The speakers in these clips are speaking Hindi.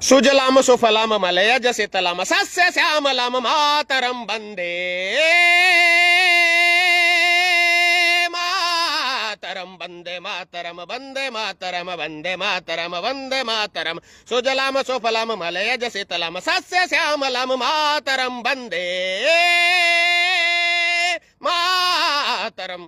सुजलाम सुफलाम मलयज शीतलाम सस्य श्यामलाम मातरम वंदे मातरम वंदे मातरम वंदे मातरम वंदे मातरम वंदे मातरम सुजलाम सुफलाम मलयज शीतलाम सस्य श्यामलाम मातरम वंदे मातरम।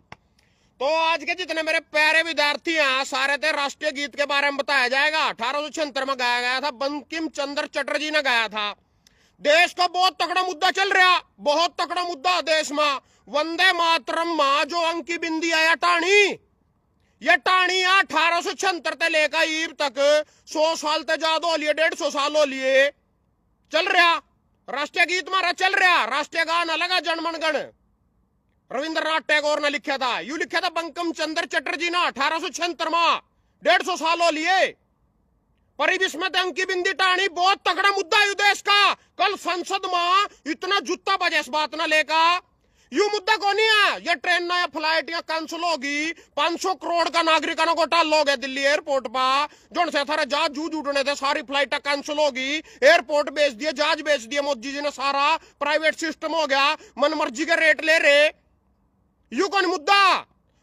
तो आज के जितने मेरे प्यारे विद्यार्थी हैं सारे थे राष्ट्रीय गीत के बारे में बताया जाएगा। 1876 में गाया गया था, बंकिम चंद्र चटर्जी ने गाया था। देश का बहुत तगड़ा मुद्दा चल रहा, बहुत तगड़ा मुद्दा देश में। वंदे मातरम मां जो अंकी बिंदी आया टाणी, ये टाणी 1876 से लेकर ईब तक 100 साल तक ज्यादा हो लिए, 150 साल हो लिए चल रहा। राष्ट्रीय गीत मारा चल रहा, राष्ट्रीय गान अलग है जनमन गण, रविंद्रनाथ टैगोर ने लिखा था। यू लिखा था बंकिम चंद्र चटर्जी ने 1876 में, 150 साल हो लिए। पर इसमें अंकी बिंदी टाणी बहुत तगड़ा मुद्दा है देश का। कल संसद में इतना जुत्ता बजे इस बात ना लेकर। यू मुद्दा कौन है? ये ट्रेन या फ्लाइट या कैंसिल होगी, 500 करोड़ का नागरिकों को टाल लोगे दिल्ली एयरपोर्ट पर, जो से थारे जहाज जूझ उठने थे, सारी फ्लाइट कैंसिल होगी, एयरपोर्ट बेच दिए, जहाज बेच दिए मोदी जी ने, सारा प्राइवेट सिस्टम हो गया, मन मर्जी के रेट ले रहे। यू कौन मुद्दा?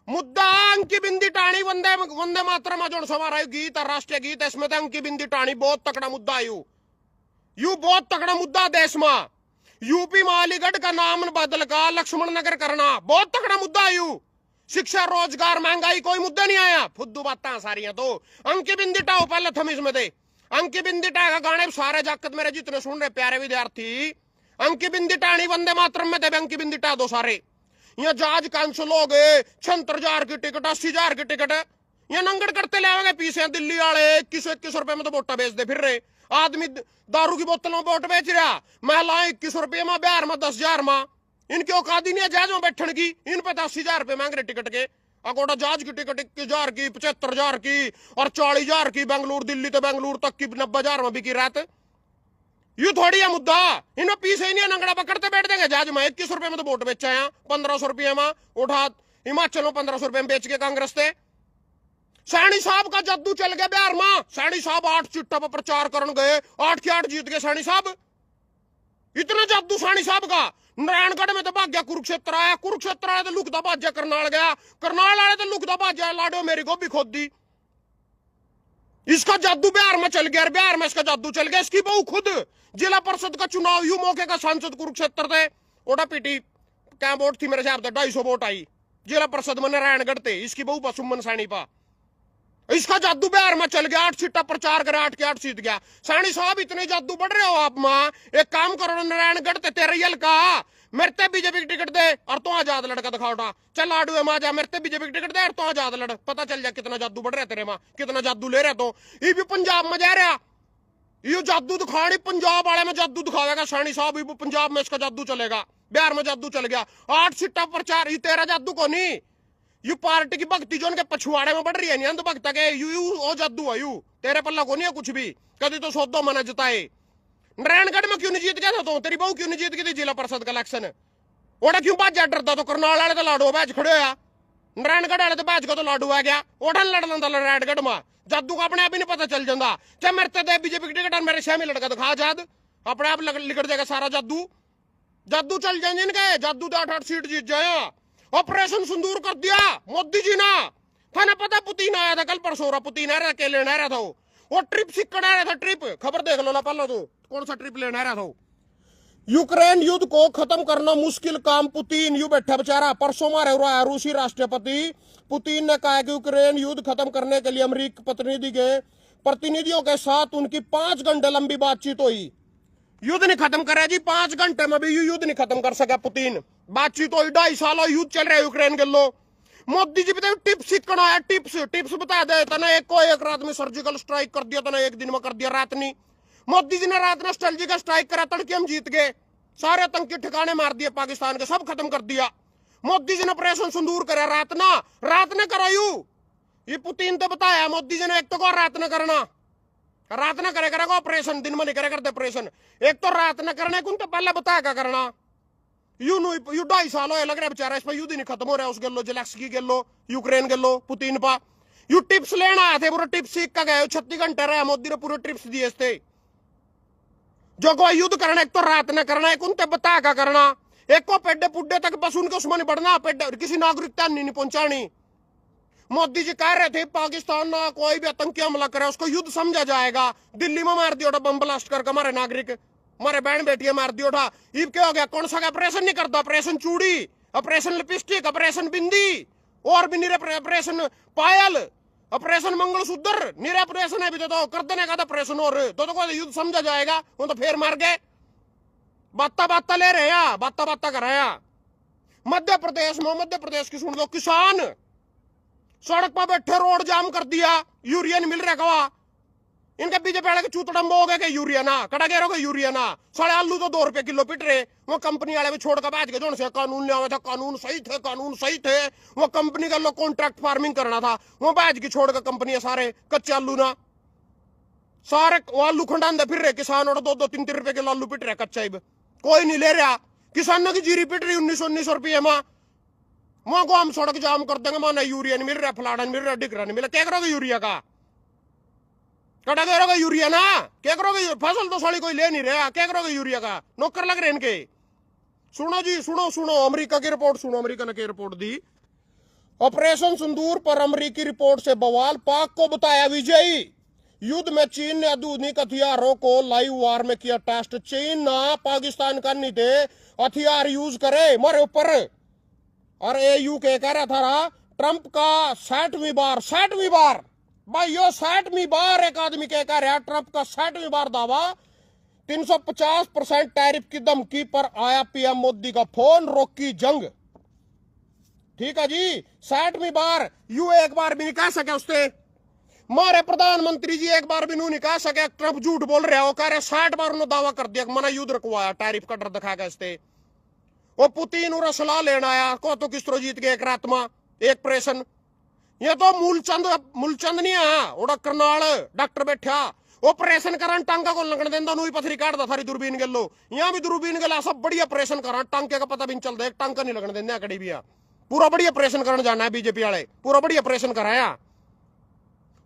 मुद्दा अंकी बिंदी टाणी वंदे वंदे मातरम जो हमारा गीत है, राष्ट्रीय गीत है, इसमें तो अंकी बिंदी टाणी बहुत तगड़ा मुद्दा। यू बहुत तगड़ा मुद्दा देश में। यूपी में अलीगढ़ का नाम बदल का लक्ष्मण नगर करना बहुत तगड़ा मुद्दा। यू शिक्षा रोजगार महंगाई कोई मुद्दा नहीं आया, फुद्दू बातें सारी हैं। तो अंकी बिंदी टाओ पहले थम इसमें थे। अंकी बिंदी टा का गाने सारे जाकत मेरे जितने सुन रहे प्यारे विद्यार्थी, अंकी बिंदी टाणी वंदे मातरम में थे, अंकी बिंदी टा दो सारे। यहाँ जहाज कैंसिल हो गए, 76,000 की टिकट, 80,000 की टिकट, ये नंगड़ करते ले आवेंगे पीछे दिल्ली वाले। 21 रुपए में तो वोटा बेच दे फिर रहे। आदमी दारू की बोतल में वोट बेच रहा, महिलाएं 21 रुपये में, बिहार में 10,000 में। इनकी औकात ही नहीं है जहाज में बैठने की। इन पे 80,000 रुपये मांग रहे टिकट के। अकोटा जहाज की टिकट 21,000 की, 75,000 की और 40,000 की। बेंगलुरु दिल्ली तो बेंगलुरु तक की 90,000 में बिकी रात। यू थोड़ी है मुद्दा। इन्हें पीछे ही नहीं नंगड़ा पकड़ते बैठ देंगे जहाज में। 21 रुपए में तो वोट बेचा है, 1500 रुपये में उठा हिमाचल में, 1500 रुपये में बेच के कांग्रेस थे। सैनी साहब का जादू चल गया बिहार में। सैनी साहब 8 चिट्ठा पर प्रचार करने गए, 8 के 8 जीत गए सैनी साहब। इतना जादू सैनी साहब का। नारायणगढ़ में तो भाग्य कुरुक्षेत्र आया, कुरुक्षेत्र आया तो लुकदा भाज्या करनाल गया, करनाल आया तो लुकदा भाज्या लाडो मेरी गोभी खोद दी। इसका जादू बिहार में चल गया, बिहार में इसका जादू चल गया। इसकी बहू खुद जिला परिषद का चुनाव, यू मौके का सांसद कुरुक्षेत्र थे, ओटा पीटी क्या वोट थी मेरे साहब, 250 वोट आई जिला परिषद में नारायणगढ़ थे। इसकी बहू पर सुमन सैनी पा। इसका जादू बिहार में चल गया, 8 सीटा प्रचार करे, 8 के 8 जीत गया। सैनी साहब इतने जादू बढ़ रहे हो आप मां, एक काम करो, नारायणगढ़ ते तेरयल का मेरे बीजेपी की टिकट दे और तो आजाद लड़का दिखाओटा, चल आडू मां जा, मेरे बीजेपी की टिकट दे और तो आजाद लड़, पता चल जाए कितना जादू बढ़ रहा है तेरे मां, कितना जादू ले रहा। तो ये भी पंजाब में जा रहा, ये जादू दिखानी पंजाब वाले में जादू दिखावेगा सैनी साहब। ये पंजाब में इसका जादू चलेगा, बिहार में जादू चल गया, 8 सीटा प्रचार। ये तेरा जादू को नहीं, यू पार्टी की भक्ति जो उनके पछुआड़े में बढ़ रही है, नहीं अंध भक्त के यू ओ जादू है। यू तेरे पल्ला को नहीं है कुछ भी, कभी तो सौदो मना जिताए। नारायणगढ़ में क्यों नहीं जीत गया था? तो तेरी बहू क्यों नहीं जीत गई थी जिला परिषद का इलेक्शन? ओटा क्यों बाजा डरता? तो करनाल वाले तो लाडू बैच खड़े हो, नारायणगढ़ वाले तो बैच को तो लाडू आ गया। ओठन लड़ लेंदा नारायणगढ़ में, जादू का अपने आप ही नहीं पता चल जाता। चाहे मेरे ते बीजेपी की टिकट मेरे श्यामी लड़का दिखा आजाद, अपने आप लिकड़ जाएगा सारा जादू। जादू चल जाए इनके, जादू तो 8-8 सीट जीत जाए। ऑपरेशन सिंदूर कर दिया मोदी जी ने। थाने पता पुतीन आया था कल परसों, पुतीन आ रहा, लेने आ रहा था वो ट्रिप सिक्कड़ आ रहा था, ट्रिप खबर देख लो ना पहले तो, कौन सा ट्रिप लेने आ रहा था। यूक्रेन युद्ध को खत्म करना मुश्किल काम, पुतीन यू बैठा बेचारा। परसों मारे हुआ रूसी राष्ट्रपति पुतीन ने कहा कि यूक्रेन युद्ध खत्म करने के लिए अमेरिकी प्रतिनिधियों के साथ उनकी 5 घंटे लंबी बातचीत हुई। युद्ध नहीं खत्म करे जी, 5 घंटे में भी युद्ध नहीं खत्म कर सका पुतीन। बातचीत हुई, 2.5 साल युद्ध चल रहा है यूक्रेन के लो। मोदी जी बताए टिप्स सीखना है, टिप्स बता दे तना, एक रात में सर्जिकल स्ट्राइक कर दिया तना, एक दिन में कर दिया रात नहीं। मोदी जी ने रात में सर्जिकल स्ट्राइक करा, तड़के हम जीत गए, सारे आतंकी ठिकाने मार दिए पाकिस्तान के, सब खत्म कर दिया। मोदी जी ने ऑपरेशन सिंदूर करा, रात ने करा। ये पुतीन तो बताया मोदी जी ने, एक तो को रात न करना, रात न करेगा ऑपरेशन, दिन में नहीं करेगा ऑपरेशन। एक तो रात न करने को तो पहले बताया क्या करना। यू 2.5 साल हो लग रहा है बेचारा, इस पर युद्ध नहीं खत्म हो रहा है। उस गेलो जेलेंस्की गेलो, यूक्रेन गेलो, पुतीन पा यू टिप्स लेना आए थे, पूरा टिप्स सीख का गए। 36 घंटे रहे मोदी ने पूरे टिप्स दिए थे। जो कोई युद्ध करना, एक तो रात न करना, एक उनते बता का करना, एक को पेड्डे पुड्डे तक बस उनके उसमें बढ़ना, पेड्डे किसी नागरिकता नहीं पहुंचानी। मोदी जी कह रहे थे पाकिस्तान ना कोई भी आतंकी हमला करे उसको युद्ध समझा जाएगा। दिल्ली में मार दिया बम ब्लास्ट करके हमारे नागरिक, हमारे बहन बेटियां मार दियो था। ये क्या हो गया? कौन सा ऑपरेशन नहीं करता? ऑपरेशन चूड़ी, ऑपरेशन लिपस्टिक, ऑपरेशन बिंदी, और भी निरे ऑपरेशन पायल, ऑपरेशन मंगलसूत्र, निरे ऑपरेशन है भी तो कर देने का ऑपरेशन। और तो कोई युद्ध समझा जाएगा? वो तो फिर मार गए। बाता बाता ले रहे हैं, बाता बाता कर रहे हैं। मध्य प्रदेश में, मध्य प्रदेश की सुन लो, किसान सड़क पर बैठे, रोड जाम कर दिया, यूरिया नहीं मिल रहा कवा। इनके बीजेपी वाले के चूतड़म हो गए कि यूरिया ना कड़ा गया हो, यूरिया ना। साढ़े आलू तो 2 रुपए किलो पिट रहे। वो कंपनी वाले भी छोड़ कर बैठ गए जो से कानून ले आवे था, कानून सही थे, कानून सही थे। वो कंपनी का लोग कॉन्ट्रैक्ट फार्मिंग करना था, वो बैठ के छोड़ कर कंपनी सारे कच्चे आलू ना, सारे आलू खंडांदे फिर रहे किसान। और 2-3 रुपए किलो आलू पिट रहे कच्चा, कोई नहीं ले रहा। किसानों की जीरी पिट रही 1900 रुपये में। वहां को हम सड़क जाम कर देंगे, माना यूरिया नहीं मिल रहा, फलाना नहीं मिल रहा, डिकरा नहीं मिला। क्या करोगे यूरिया का? कटा करोगे यूरिया ना? क्या करोगे? फसल तो साली कोई ले नहीं रहा, क्या करोगे यूरिया का? नौकर लग रहे इनके। सुनो जी, सुनो सुनो, अमेरिका की रिपोर्ट सुनो। अमेरिका ने क्या रिपोर्ट दी? ऑपरेशन सिंदूर पर अमेरिकी रिपोर्ट से बवाल, पाक को बताया विजयी। युद्ध में चीन ने आधुनिक हथियारों को लाइव वार में किया टेस्ट। चीन ना पाकिस्तान का नहीं थे हथियार यूज करे मारे ऊपर। और एयू के कह रहा था ट्रंप का 60वीं बार भाई, यो 60वीं बार एक आदमी कह रहा, ट्रंप का 60वीं बार दावा। 350% टैरिफ की धमकी पर आया पीएम मोदी का फोन, रोकी जंग। ठीक है जी, 60वीं बार। यू एक बार भी नहीं कह सके उससे। मारे प्रधानमंत्री जी एक बार भी नहीं कह सके ट्रंप झूठ बोल रहा हो। कह रहे 60 बार उन्होंने दावा कर दिया, मना युद्ध रखवाया, टैरिफ का डर दिखाएगा इससे। वो पुतिन और सलाह लेना आया को तो किस तरह जीत गए एक रात में एक ऑपरेशन। ये तो मूलचंद नहीं है, ओड़ा करनाल डॉक्टर बैठा ऑपरेशन करन, टांका को लगन देंदा, नु पथरी काटदा थारी दूरबीन गेलो। यहां भी दूरबीन गेला, सब बढ़िया ऑपरेशन करा, टांके का पता भी नहीं चलदा, एक टांका नहीं लगन देंदा कड़ी भी। पूरा बढ़िया ऑपरेशन करन जाना है बीजेपी वाले, पूरा बढ़िया ऑपरेशन कराया।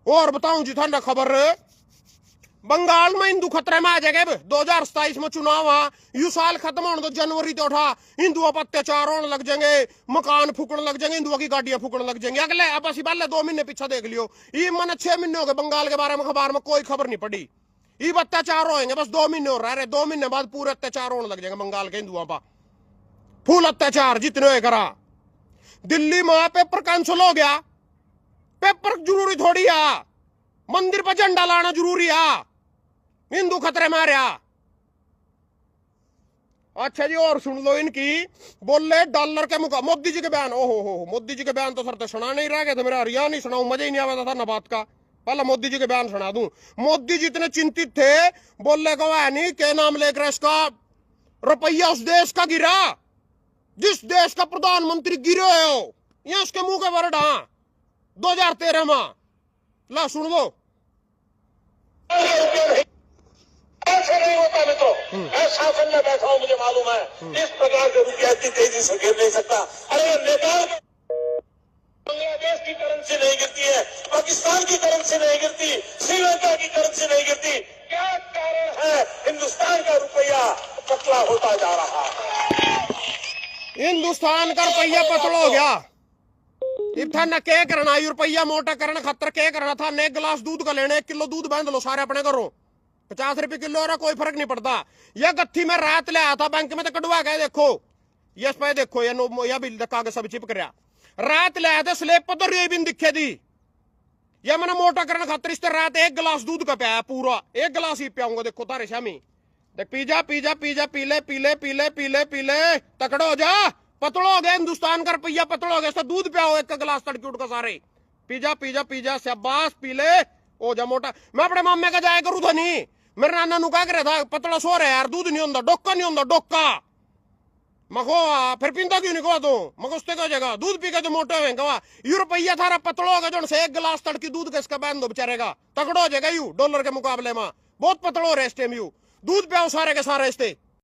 और बताऊं जी थाना खबर, बंगाल में हिंदू खतरे में आ जाएगा। 2027 में चुनाव आ, यू साल खत्म होने तो जनवरी तो उठा, हिंदुओं पर अत्याचार होने लग जाएंगे, मकान फूकने लग जाएंगे, हिंदुओं की गाड़ियां फूकने लग जाएंगे। अगले अब असी पहले 2 महीने पीछे देख लियो, ये मैंने 6 महीने हो गए बंगाल के बारे में अखबार में कोई खबर नहीं पड़ी। ये अत्याचार होंगे, बस 2 महीने हो रहा है, 2 महीने बाद पूरे अत्याचार होने लग जाएंगे बंगाल के हिंदुओं पर, फुल अत्याचार जितने हो करा। दिल्ली में पेपर कैंसिल हो गया। पेपर जरूरी थोड़ी है, मंदिर पर झंडा लाना जरूरी है, हिंदू खतरे में आ रहा। अच्छा जी, और सुन लो इनकी, बोले डॉलर के मुकाबले मोदी जी के बयान। ओहो, मोदी जी के बयान तो सर तो सुना नहीं रह गए थे, मेरा हरियाणा नहीं सुनाऊं, मजा ही नहीं आया था ना बात का। पहले मोदी जी के बयान सुना दूं। मोदी जी इतने चिंतित थे, बोले को है नहीं क्या नाम लेकर इसका रुपया उस देश का गिरा जिस देश का प्रधानमंत्री गिरे हो, या उसके मुंह के वर्ड। हाँ, 2013 में ला सुन लो। ऐसे नहीं होता, मैं तो मैं शासन में बैठा हूं, मुझे मालूम है इस प्रकार से रुपया इतनी तेजी से गिर नहीं सकता। अरे नेताओं, बांग्लादेश की करेंसी नहीं गिरती है, पाकिस्तान की करेंसी नहीं गिरती, श्रीलंका की करेंसी नहीं गिरती। क्या कारण है? हिंदुस्तान का रुपया पतला होता जा रहा है। हिंदुस्तान का रुपया पतला हो गया। इतना क्या करना, रुपया मोटा करना खतर क्या करना था? ने 1 गिलास दूध का लेने, 1 किलो दूध बांध लो सारे अपने घरों, 50 रुपए किलो हो रहा, कोई फर्क नहीं पड़ता। यह गत्थी में रात ले आया था बैंक में तो कटवा गए, देखो यस पे देखो, या बिल कागज सब चिपक रहा, रात ले आया था स्लेब पर तो रेबिन दिखे दी। यह मैंने मोटा करने खातर इस तरह रात 1 गिलास दूध का पिया, पूरा 1 गिलास ही पियाऊंगा। देखो तारे शामी देख, पीजा पीजा पीजा पीले पीले पीले पीले पीले, तकड़ो हो जा, पतलो हो गया। हिंदुस्तान का रुपया पतलो हो गया, इसका दूध पियाओ 1 गिलास तड़की उठ का सारे, पीजा पीजा पीजा, शाबाश पीले हो जा मोटा। मैं अपने मामे का जाया करूँ था नहीं, मेरे नाना नु कह रहा था पतला सो रहा है यार, दूध नहीं होता, डोका नहीं होता, डोका मखो फिर पीता क्यों नहीं कहा तो मगोस्ते का जगह दूध पी के तो मोटे हुए कहा। यू रुपया थारा पतलो होगा जो से 1 गिलास तड़की दूध का इसका बैन दो बेचारेगा, तगड़ो हो जाएगा यू डॉलर के मुकाबले में, बहुत पतलो हो रहे इस टाइम। यू दूध पियाओ सारे के सारे इससे।